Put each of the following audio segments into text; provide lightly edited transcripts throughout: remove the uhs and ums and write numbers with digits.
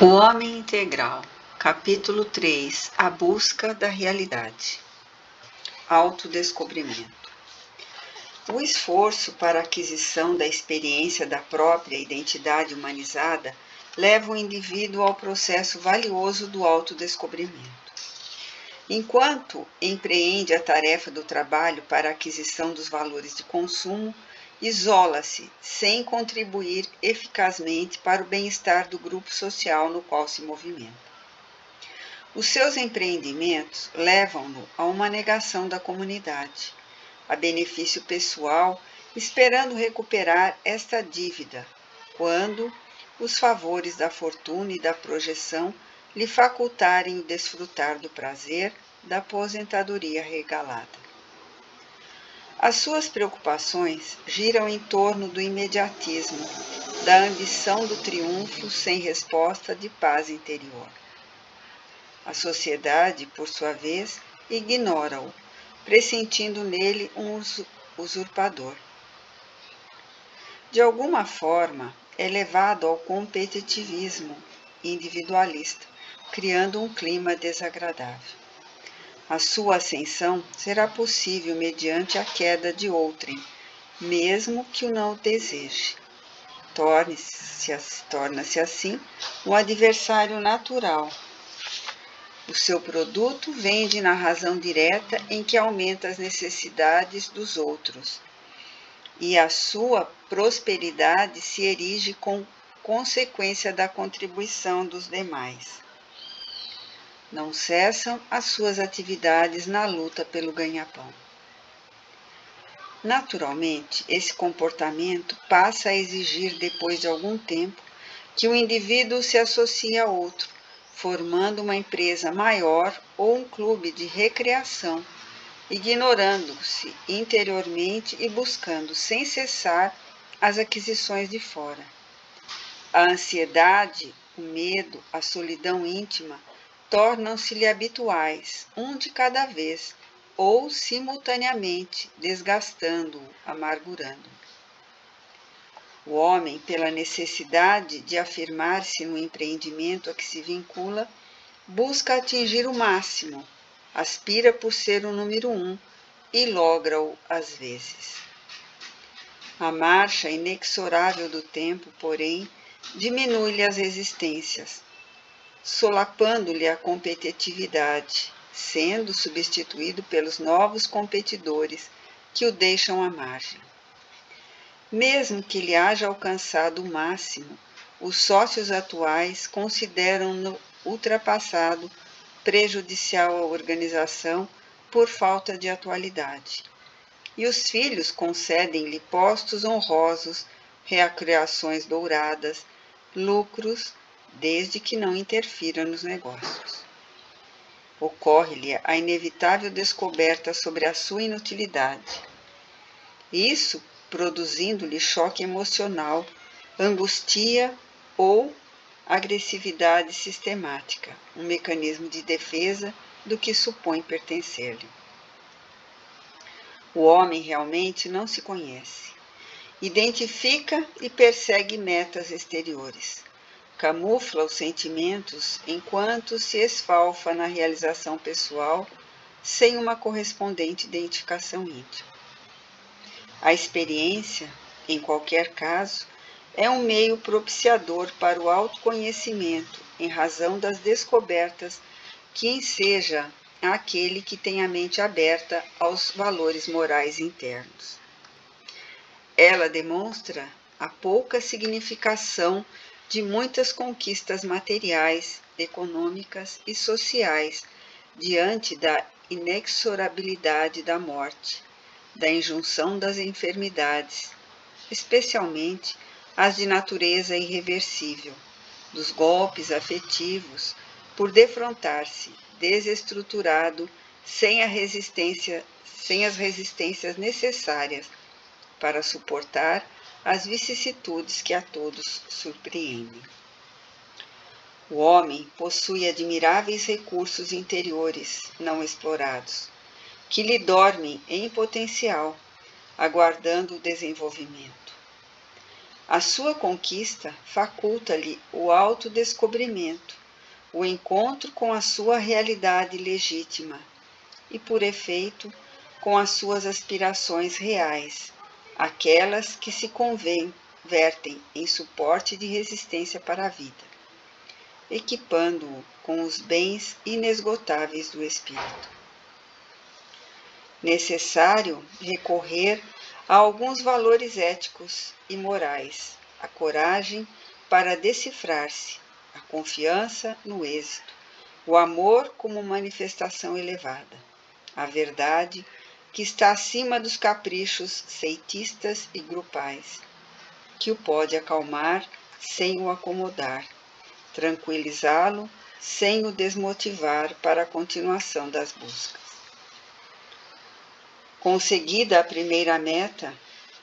O Homem Integral, capítulo 3, A Busca da Realidade. Autodescobrimento. O esforço para a aquisição da experiência da própria identidade humanizada leva o indivíduo ao processo valioso do autodescobrimento. Enquanto empreende a tarefa do trabalho para a aquisição dos valores de consumo, isola-se sem contribuir eficazmente para o bem-estar do grupo social no qual se movimenta. Os seus empreendimentos levam-no a uma negação da comunidade, a benefício pessoal, esperando recuperar esta dívida, quando os favores da fortuna e da projeção lhe facultarem o desfrutar do prazer da aposentadoria regalada. As suas preocupações giram em torno do imediatismo, da ambição do triunfo sem resposta de paz interior. A sociedade, por sua vez, ignora-o, pressentindo nele um usurpador. De alguma forma, é levado ao competitivismo individualista, criando um clima desagradável. A sua ascensão será possível mediante a queda de outrem, mesmo que o não deseje. Torna-se assim um adversário natural. O seu produto vende na razão direta em que aumenta as necessidades dos outros, e a sua prosperidade se erige com consequência da contribuição dos demais. Não cessam as suas atividades na luta pelo ganha-pão. Naturalmente, esse comportamento passa a exigir, depois de algum tempo, que o indivíduo se associe a outro, formando uma empresa maior ou um clube de recreação, ignorando-se interiormente e buscando sem cessar as aquisições de fora. A ansiedade, o medo, a solidão íntima tornam-se-lhe habituais, um de cada vez, ou simultaneamente, desgastando-o, amargurando-o. O homem, pela necessidade de afirmar-se no empreendimento a que se vincula, busca atingir o máximo, aspira por ser o número 1 e logra-o às vezes. A marcha inexorável do tempo, porém, diminui-lhe as resistências, solapando-lhe a competitividade, sendo substituído pelos novos competidores que o deixam à margem. Mesmo que ele haja alcançado o máximo, os sócios atuais consideram-no ultrapassado, prejudicial à organização por falta de atualidade. E os filhos concedem-lhe postos honrosos, recriações douradas, lucros, desde que não interfira nos negócios. Ocorre-lhe a inevitável descoberta sobre a sua inutilidade. Isso produzindo-lhe choque emocional, angústia ou agressividade sistemática, um mecanismo de defesa do que supõe pertencer-lhe. O homem realmente não se conhece. Identifica e persegue metas exteriores. Camufla os sentimentos enquanto se esfalfa na realização pessoal sem uma correspondente identificação íntima. A experiência, em qualquer caso, é um meio propiciador para o autoconhecimento em razão das descobertas que enseja aquele que tem a mente aberta aos valores morais internos. Ela demonstra a pouca significação de muitas conquistas materiais, econômicas e sociais diante da inexorabilidade da morte, da injunção das enfermidades, especialmente as de natureza irreversível, dos golpes afetivos, por defrontar-se, desestruturado, sem as resistências necessárias para suportar as vicissitudes que a todos surpreendem. O homem possui admiráveis recursos interiores não explorados, que lhe dormem em potencial, aguardando o desenvolvimento. A sua conquista faculta-lhe o autodescobrimento, o encontro com a sua realidade legítima e, por efeito, com as suas aspirações reais, aquelas que se convertem em suporte de resistência para a vida, equipando-o com os bens inesgotáveis do espírito. Necessário recorrer a alguns valores éticos e morais, a coragem para decifrar-se, a confiança no êxito, o amor como manifestação elevada, a verdade que está acima dos caprichos ceitistas e grupais, que o pode acalmar sem o acomodar, tranquilizá-lo sem o desmotivar para a continuação das buscas. Conseguida a primeira meta,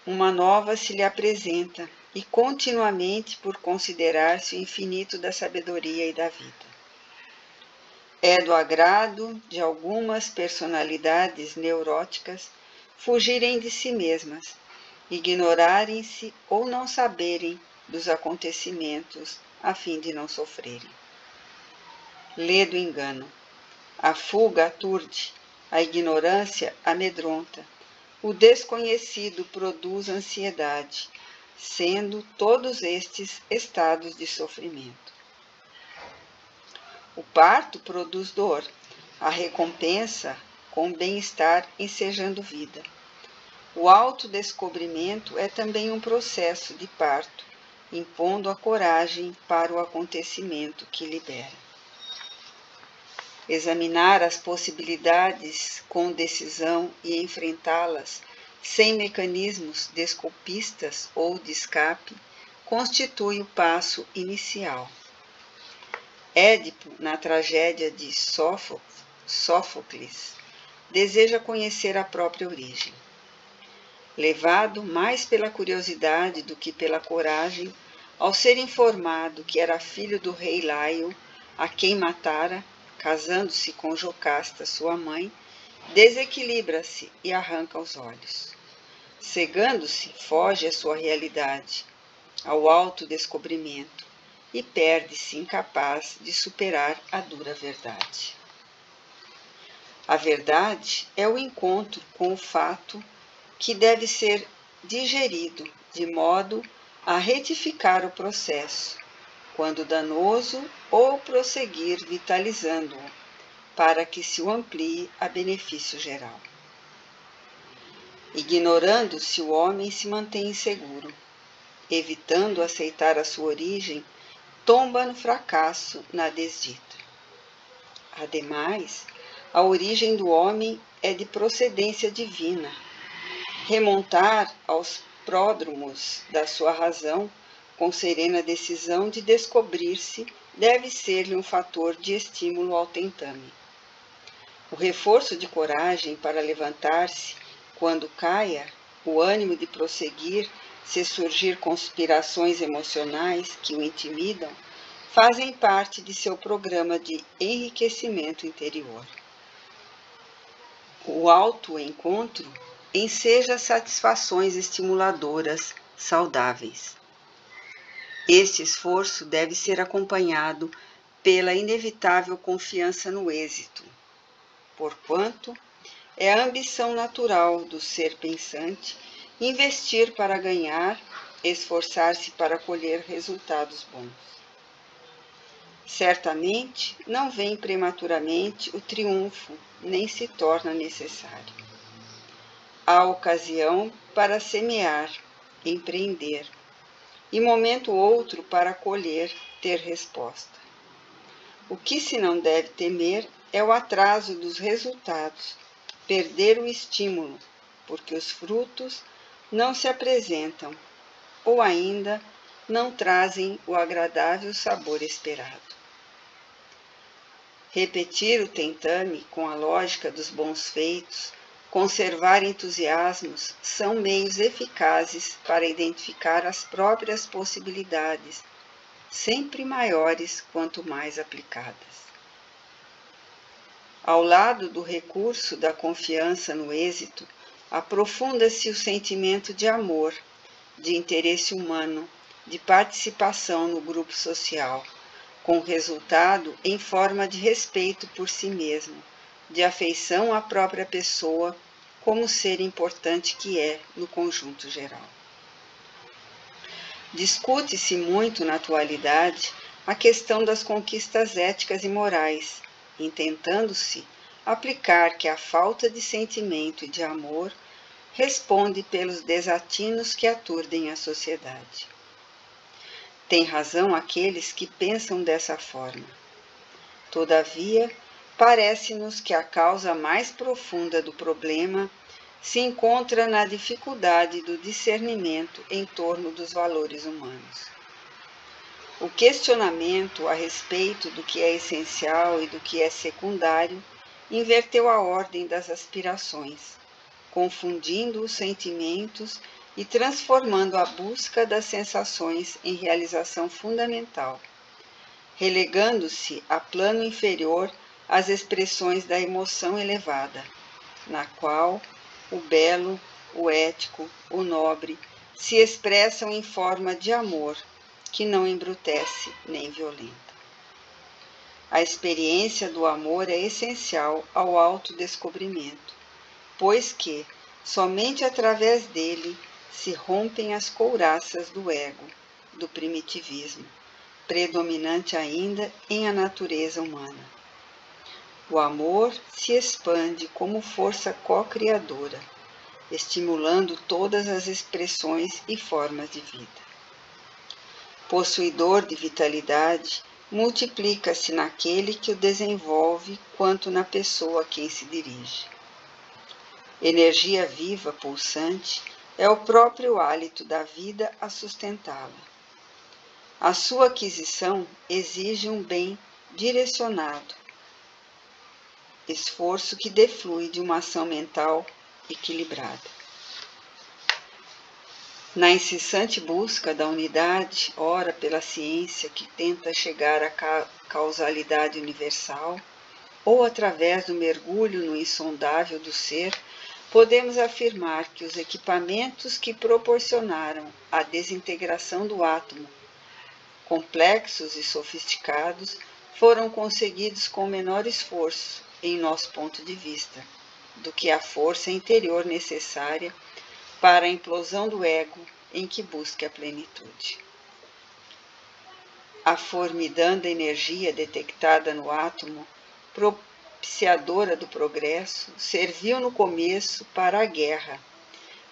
uma nova se lhe apresenta e continuamente por considerar-se o infinito da sabedoria e da vida. É do agrado de algumas personalidades neuróticas fugirem de si mesmas, ignorarem-se ou não saberem dos acontecimentos a fim de não sofrerem. Ledo engano. A fuga aturde, a ignorância amedronta, o desconhecido produz ansiedade, sendo todos estes estados de sofrimento. O parto produz dor, a recompensa com bem-estar ensejando vida. O autodescobrimento é também um processo de parto, impondo a coragem para o acontecimento que libera. Examinar as possibilidades com decisão e enfrentá-las sem mecanismos desculpistas ou de escape constitui o passo inicial. Édipo, na tragédia de Sófocles, deseja conhecer a própria origem. Levado mais pela curiosidade do que pela coragem, ao ser informado que era filho do rei Laio, a quem matara, casando-se com Jocasta, sua mãe, desequilibra-se e arranca os olhos. Cegando-se, foge à sua realidade, ao autodescobrimento, e perde-se incapaz de superar a dura verdade. A verdade é o encontro com o fato que deve ser digerido de modo a retificar o processo, quando danoso, ou prosseguir vitalizando-o, para que se o amplie a benefício geral. Ignorando-se, o homem se mantém inseguro. Evitando aceitar a sua origem, tomba no fracasso na desdita. Ademais, a origem do homem é de procedência divina. Remontar aos pródromos da sua razão, com serena decisão de descobrir-se, deve ser-lhe um fator de estímulo ao tentame. O reforço de coragem para levantar-se, quando caia, o ânimo de prosseguir, se surgir conspirações emocionais que o intimidam, fazem parte de seu programa de enriquecimento interior. O autoencontro enseja satisfações estimuladoras, saudáveis. Este esforço deve ser acompanhado pela inevitável confiança no êxito, porquanto é a ambição natural do ser pensante investir para ganhar, esforçar-se para colher resultados bons. Certamente não vem prematuramente o triunfo, nem se torna necessário. Há ocasião para semear, empreender, e momento outro para colher, ter resposta. O que se não deve temer é o atraso dos resultados, perder o estímulo, porque os frutos não se apresentam, ou ainda não trazem o agradável sabor esperado. Repetir o tentame com a lógica dos bons feitos, conservar entusiasmos, são meios eficazes para identificar as próprias possibilidades, sempre maiores quanto mais aplicadas. Ao lado do recurso da confiança no êxito, aprofunda-se o sentimento de amor, de interesse humano, de participação no grupo social, com resultado em forma de respeito por si mesmo, de afeição à própria pessoa como ser importante que é no conjunto geral. Discute-se muito na atualidade a questão das conquistas éticas e morais, intentando-se aplicar que a falta de sentimento e de amor responde pelos desatinos que aturdem a sociedade. Tem razão aqueles que pensam dessa forma. Todavia, parece-nos que a causa mais profunda do problema se encontra na dificuldade do discernimento em torno dos valores humanos. O questionamento a respeito do que é essencial e do que é secundário inverteu a ordem das aspirações, confundindo os sentimentos e transformando a busca das sensações em realização fundamental, relegando-se a plano inferior as expressões da emoção elevada, na qual o belo, o ético, o nobre se expressam em forma de amor, que não embrutece nem violenta. A experiência do amor é essencial ao autodescobrimento, pois que, somente através dele, se rompem as couraças do ego, do primitivismo, predominante ainda em a natureza humana. O amor se expande como força co-criadora, estimulando todas as expressões e formas de vida. Possuidor de vitalidade, multiplica-se naquele que o desenvolve quanto na pessoa a quem se dirige. Energia viva, pulsante, é o próprio hálito da vida a sustentá-la. A sua aquisição exige um bem direcionado, esforço que deflui de uma ação mental equilibrada. Na incessante busca da unidade, ora pela ciência que tenta chegar à causalidade universal, ou através do mergulho no insondável do ser, podemos afirmar que os equipamentos que proporcionaram a desintegração do átomo, complexos e sofisticados, foram conseguidos com menor esforço, em nosso ponto de vista, do que a força interior necessária para a implosão do ego em que busca a plenitude. A formidanda energia detectada no átomo, propiciadora do progresso, serviu no começo para a guerra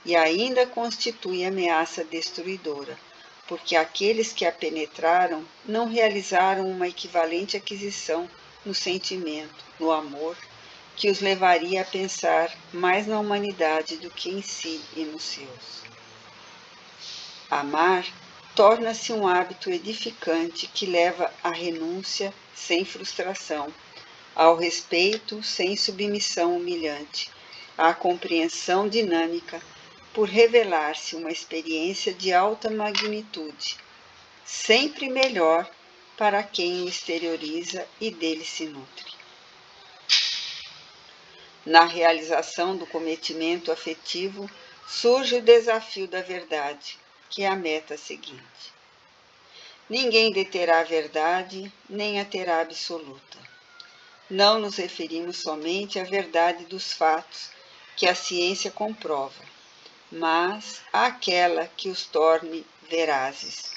e ainda constitui ameaça destruidora, porque aqueles que a penetraram não realizaram uma equivalente aquisição no sentimento, no amor, que os levaria a pensar mais na humanidade do que em si e nos seus. Amar torna-se um hábito edificante que leva à renúncia sem frustração, ao respeito sem submissão humilhante, à compreensão dinâmica, por revelar-se uma experiência de alta magnitude, sempre melhor para quem o exterioriza e dele se nutre. Na realização do cometimento afetivo surge o desafio da verdade, que é a meta seguinte. Ninguém deterá a verdade, nem a terá absoluta. Não nos referimos somente à verdade dos fatos, que a ciência comprova, mas àquela que os torne verazes.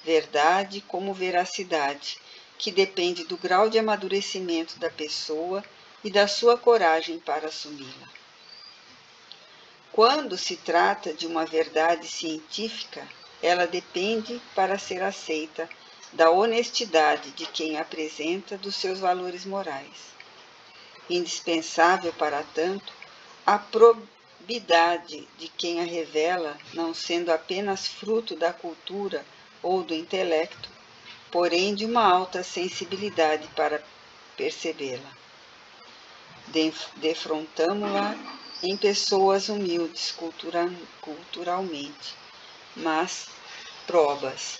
Verdade como veracidade, que depende do grau de amadurecimento da pessoa e da sua coragem para assumi-la. Quando se trata de uma verdade científica, ela depende, para ser aceita, da honestidade de quem a apresenta dos seus valores morais. Indispensável, para tanto, a probidade de quem a revela, não sendo apenas fruto da cultura ou do intelecto, porém de uma alta sensibilidade para percebê-la. Defrontamo-la em pessoas humildes culturalmente, mas probas,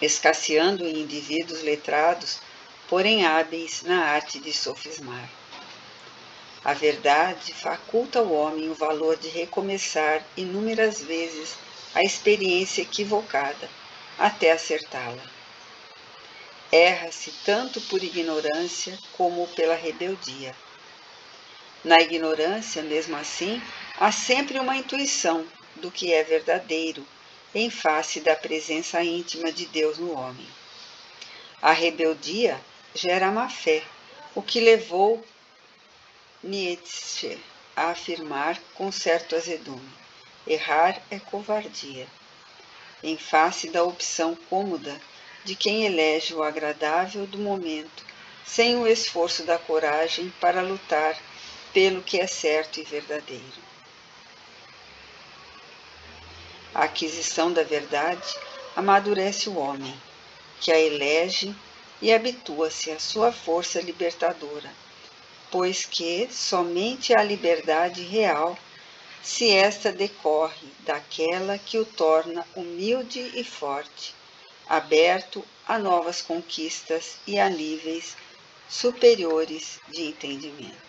escasseando em indivíduos letrados, porém hábeis na arte de sofismar. A verdade faculta ao homem o valor de recomeçar inúmeras vezes a experiência equivocada, até acertá-la. Erra-se tanto por ignorância como pela rebeldia. Na ignorância, mesmo assim, há sempre uma intuição do que é verdadeiro, em face da presença íntima de Deus no homem. A rebeldia gera má fé, o que levou Nietzsche a afirmar com certo azedume: errar é covardia, em face da opção cômoda de quem elege o agradável do momento, sem o esforço da coragem para lutar pelo que é certo e verdadeiro. A aquisição da verdade amadurece o homem, que a elege e habitua-se à sua força libertadora, pois que somente a liberdade real, se esta decorre daquela que o torna humilde e forte, aberto a novas conquistas e a níveis superiores de entendimento.